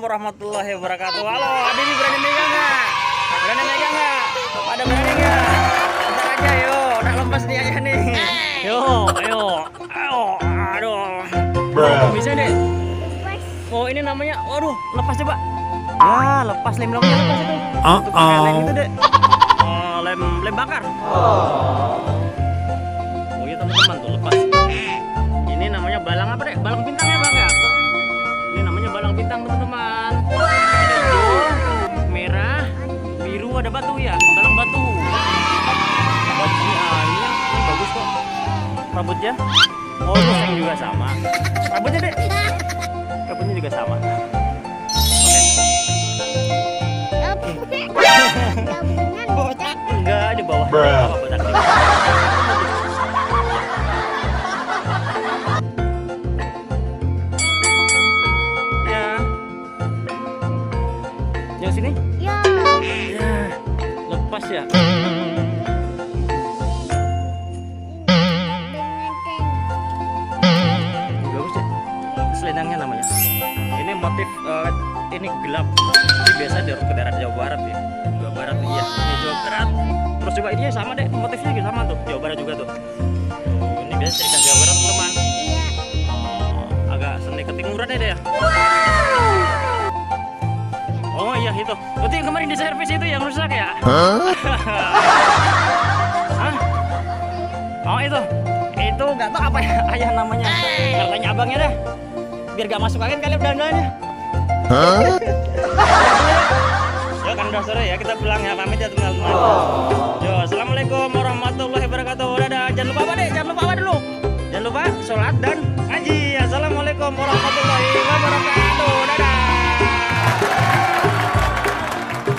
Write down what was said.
warahmatullahi wabarakatuh. Halo, Habibie berani megang nggak? Berani megang nggak? Pada berani nggak? Bentar aja, yo, udah lepas nih aja nih. Yo, ayo, ayo, aduh. Oh, bisa deh. Oh, ini namanya, waduh, lepas coba. Ya, lepas lem lemnya lepas itu. Untuk pakai lem itu deh. Oh, lem bakar. Oh iya teman-teman tuh lepas. Ini namanya balang apa deh? Balang bintang ya bang ya? Ini namanya balang bintang teman-teman. Ada hijau, merah, biru, ada batu ya. Balang batu. Bajunya ini bagus kok. Rambutnya. Oh yang juga sama. Rambutnya deh. Rambutnya juga sama. Botak enggak di bawah. Apa botak? Ya. Yang sini? Ya. Ya. Lepas ya. Bagus ya. Selendangnya namanya. Ini motif ini gelap. Ini biasa di daerah Jawa Barat ya. Jawa Barat iya. Ini Jawa Barat. Terus juga ini sama deh, motifnya juga sama tuh. Jawa Barat juga tuh. Ini biasa cerita Jawa Barat teman-teman. Agak seni ketimuran deh ya. Oh iya itu. Berarti yang kemarin di servis itu yang rusak ya? Hah? Oh itu. Itu nggak tahu apa ya ayah namanya. Ntar tanya abangnya deh. Biar gak masuk angin kali bedananya. Ya kan udah sore ya, kita pulang ya, pamit ya teman-teman. Yo, assalamualaikum warahmatullahi wabarakatuh. Dadah, jangan lupa apa deh, jangan lupa apa dulu. Jangan lupa sholat dan ngaji. Assalamualaikum warahmatullahi wabarakatuh.